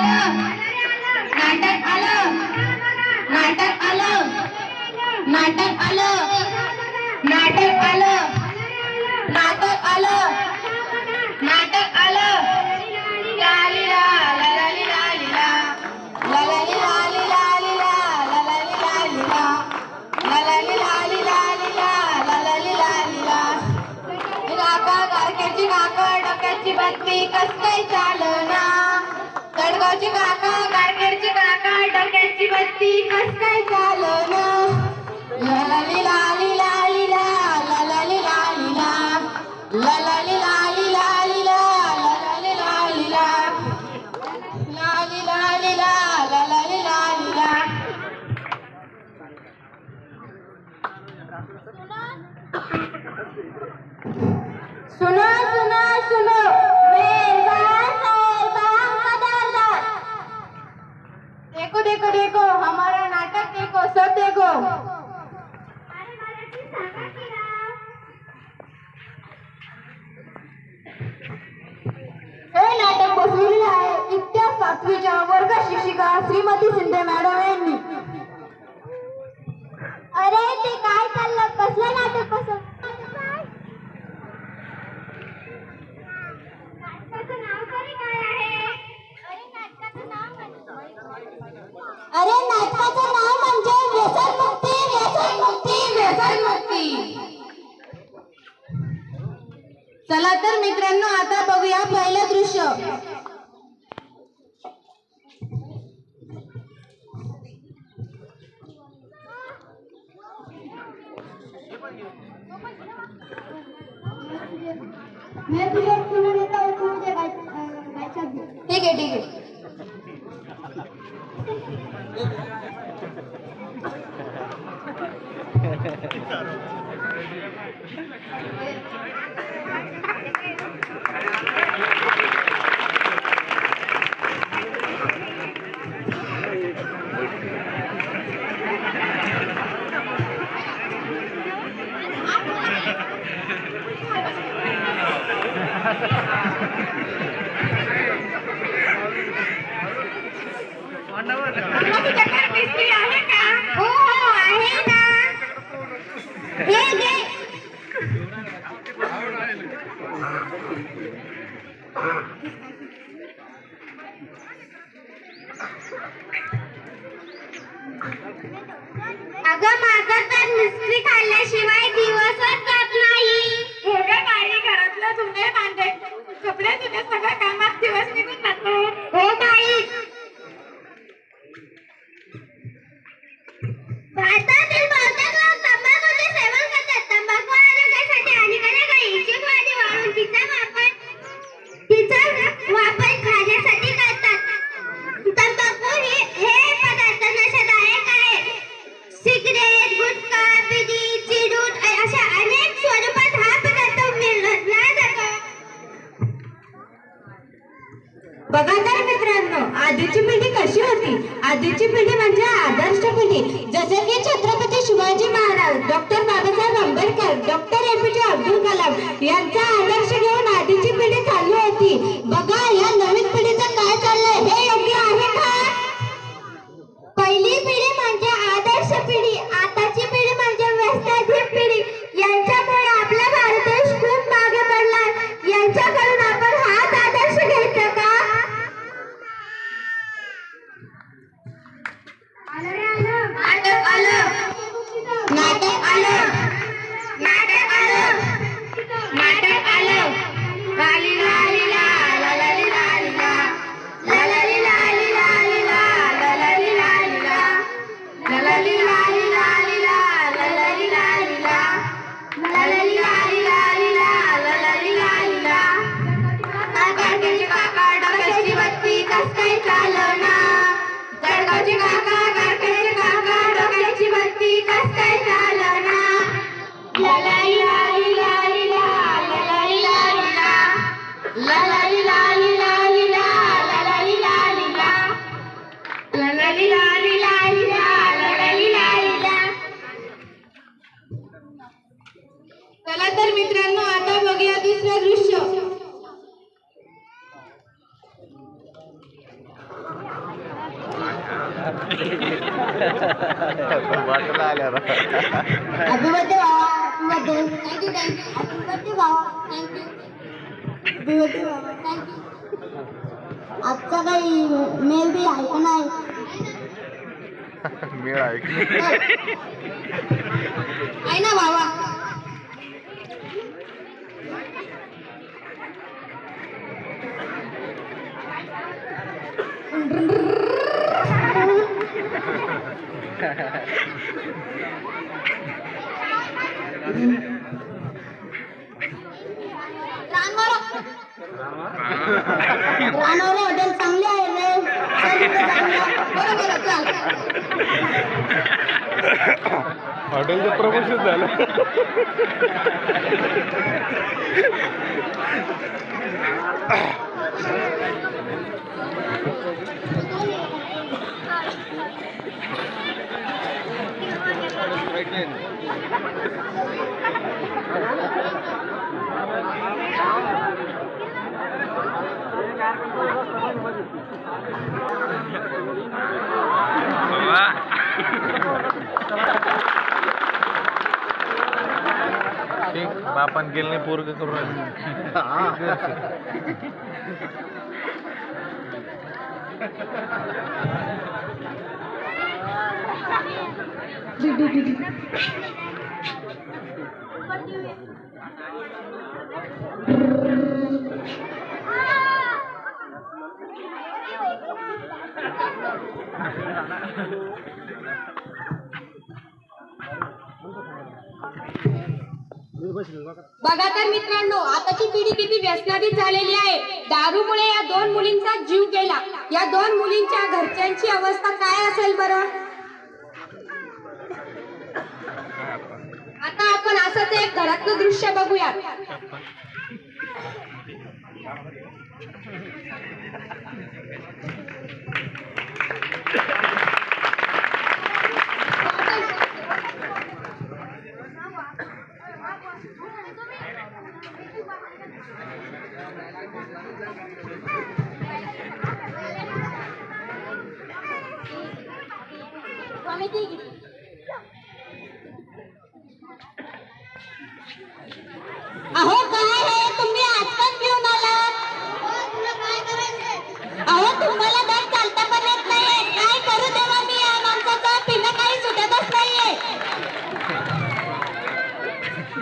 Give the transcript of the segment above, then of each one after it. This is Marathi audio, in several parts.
आलं नाटक आलं नाटक आलं नाटक आलं नाटक आलं नाटक आलं नाटक आलं लालीला लाली लालीला लाली लाली लालीला लाली लालीला लाली लाली लालीला लाली लालीला काका गारकेची काका डोक्याची बत्ती कस काय चालना गडगावची काका गारकेची काका डोक्याची बत्ती कस काय चालना लाली लाली लाली लाली लाली लाली लाली लाली लाली लाली लाली लाली लाली लाली सुनो सुनो सुनो मेहरबान साहिबान कदरदान देखो देखो देखो हमारा नाटक देखो सब देखो हे नाटक बसविलेले आहे इत्या 7वीच्या वर्ग शिक्षिका श्रीमती शिंदे मॅडम यांनी अरे ते काय चाललं कसलं नाटक कसं अरे नाटकाचं नाव म्हणजे व्यसनमुक्ती व्यसनमुक्ती व्यसनमुक्ती चला तर मित्रांनो आता बघूया पहिलं दृश्य ठीक आहे ठीक आहे आहे का हो हो आहे ना अगं माझं तर मिस्त्री खाल्ल्याशिवाय दिवसच जात नाही हो ग बाई घरातलं धुणे भांडे कपडे धुणे सगळं कामात दिवस निघून जातो हो बाई भारतातील बहुतेक लोक तंबाखूचे सेवन करतात तंबाखू आरोग्यासाठी हानिकारक आहे इच्छिकवादी वाढून तिचा वापर खाण्यासाठी करतात तंबाखू हे पदार्थ नशादायक आहे सिगरेट गुटखा बिडी चिरूट अशा अनेक स्वरूपात हा पदार्थ मिळला जातो बघा तर मित्रांनो आधीची पिढी कशी होती आधीची पिढी म्हणजे आदर्श पिढी जसे की Chhatrapati Shivaji Maharaj doctor Babasaheb Ambedkar doctor APJ Abdul Kalam यांचा आदर्श घेऊन आधीची पिढी चालली होती बघा या नवीन पिढीचं काय चाललंय हे योग्य आहे का पहिली पिढी म्हणजे आदर्श पिढी आताची पिढी म्हणजे व्यवस्थित पिढी यांच्यामुळे आपला भारत देश खूप मागे पडला यांच्याकडून आपण हाच आदर्श घ्यायचा का नाटक आलं नाटक आलं नाटक आलं नाटक आलं लाली लाली लाली लाली लाली लाली लाली लाली लाली लाली लाली लाली लाली लाली लाली लाली लाली गारकेची काका डोक्याची बत्ती कस काय चालना गडगावची काका गारकेची काका डोक्याची बत्ती कस काय चालना लाली लाली लाली लाली लाली लाली लाली लाली लाली लाली लाली लाली लाली लाली चला तर मित्रांनो आता बघूया दुसरं दृश्य वाटला आल्या हॅपी बर्थडे भावा, happy birthday. Thank you thank you. Happy birthday भावा, थँक्यू. हॅपी बर्थडे भावा, थँक्यू. आजचा काही मेल बी आहे का नाही? मेळ आहे आहे ना भावा. रानवरे हॉटेल चांगले आहे रे. बरोबर चल. हॉटेलचं प्रमोशन झालं. बापान गेलं नाही पोरग करून बघा तर मित्रांनो, आताची पिढी किती व्यसनाधीन झालेली आहे. दारूमुळे या दोन मुलींचा जीव गेला. या दोन मुलींच्या घरच्यांची अवस्था काय असेल बरं? आता आपण असंच एक घरातलं दृश्य बघूया. अहो काय आहे, तुम्ही आजकाल घेऊन आला. अहो तुम्हाला दम चालता पण येत नाहीये. काय करू तेव्हा मी या माणसाचं पिणं काही सुटतच नाहीये.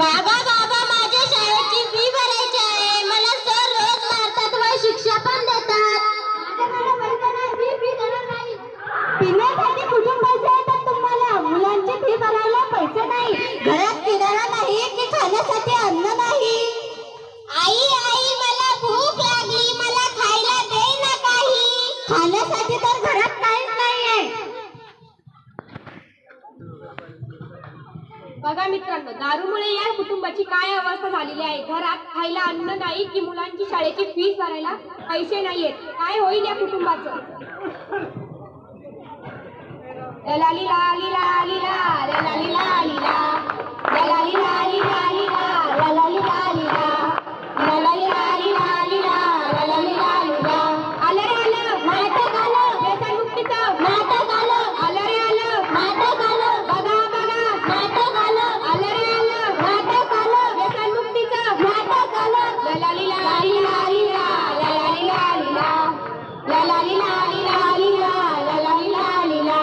बाबा बाबा, माझ्या शाळेची फी भरायची आहे. मला सर रोज मारतात व शिक्षा पण देतात. पिण्यासाठी कुठून पैसे येतात तुम्हाला? मुलांची फी भरायला पैसे नाही, घरात किराणा नाही की खाण्यासाठी अन्न नाही. आई आई, मला भूक लागली, मला खायला दे ना काही. खाण्यासाठी तर घरात काहीच नाहीये. बघा मित्रांनो, दारूमुळे या कुटुंबाची काय अवस्था झालेली आहे. घरात खायला अन्न नाही की मुलांची शाळेची फीस भरायला पैसे नाहीयेत. काय होईल या कुटुंबाचं? ला लीला लीला लीला ला लीला लीला ला लीला लीला लीला ला लीला लीला ला लीला लीला लीला ला लीला लीला. आलं रे आलं, नाटक आलं, व्यसनमुक्तीचं नाटक आलं. आलं रे आलं, नाटक आलं. बघा बघा, नाटक आलं. आलं रे आलं, नाटक आलं. व्यसनमुक्तीचं नाटक आलं. ला लीला लीला लीला ला लीला लीला ला लीला लीला लीला ला Leela Leela.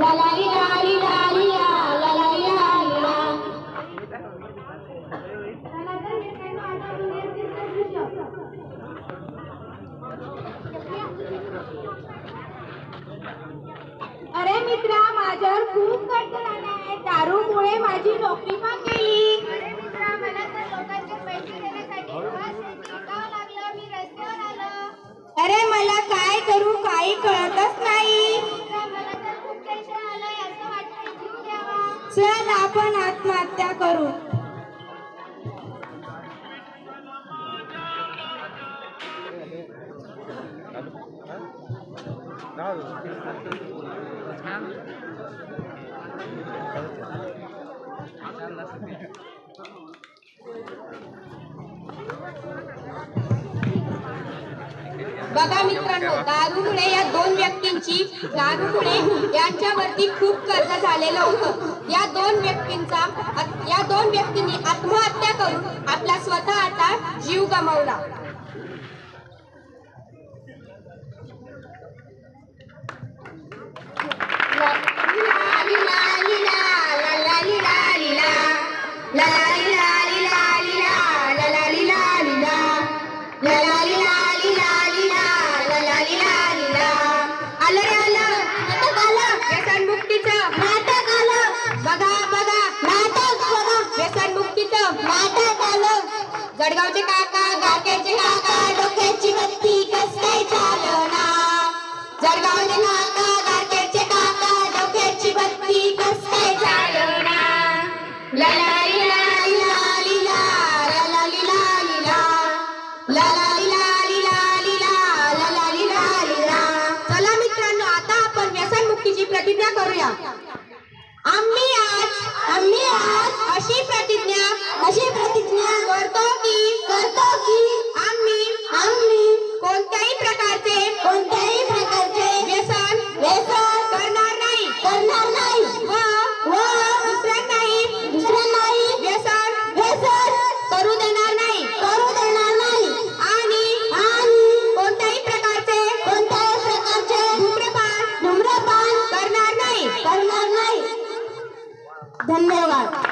La la li la li la li la la li la li la. अरे मित्रा, माझ्यावर खूप खर्च झाला आहे. दारूमुळे माझी नोकरी पण गेली. अरे मित्रा, मला तर लोकांचे पैसे देण्यासाठी लागलं, मी रस्त्यावर आलो. अरे मला काय करू काही कळतच नाही. चल आपण आत्महत्या करू. बघा मित्रांनो, दारूमुळे या दोन व्यक्तींची व्यक्तींची दारूमुळे यांच्यावरती खूप कर्ज झालेलं होतं. या दोन व्यक्तींनी आत्महत्या करून आपला स्वतःचा जीव गमावला. जळगावचे काका गारकेचे काका डोक्याची बत्ती कस काय चालना. जळगावचे काका गारकेचे काका डोक्याची बत्ती कस काय चालना. ला ला ली ला ली ला ली ला ला ला ली ला ली ला ला ला ली ला ली ला ली ला ला ला ली ला ली ला. चला मित्रांनो, आता आपण व्यसनमुक्तीची प्रतिज्ञा करूया. आम्ही आज अशी प्रतिज्ञा करतो की आम्ही कोणत्याही प्रकारचे व्यसन करणार नाही व दुसऱ्यांनाही व्यसन करू देणार नाही आणि कोणत्याही प्रकारचे धूम्रपान करणार नाही. धन्यवाद.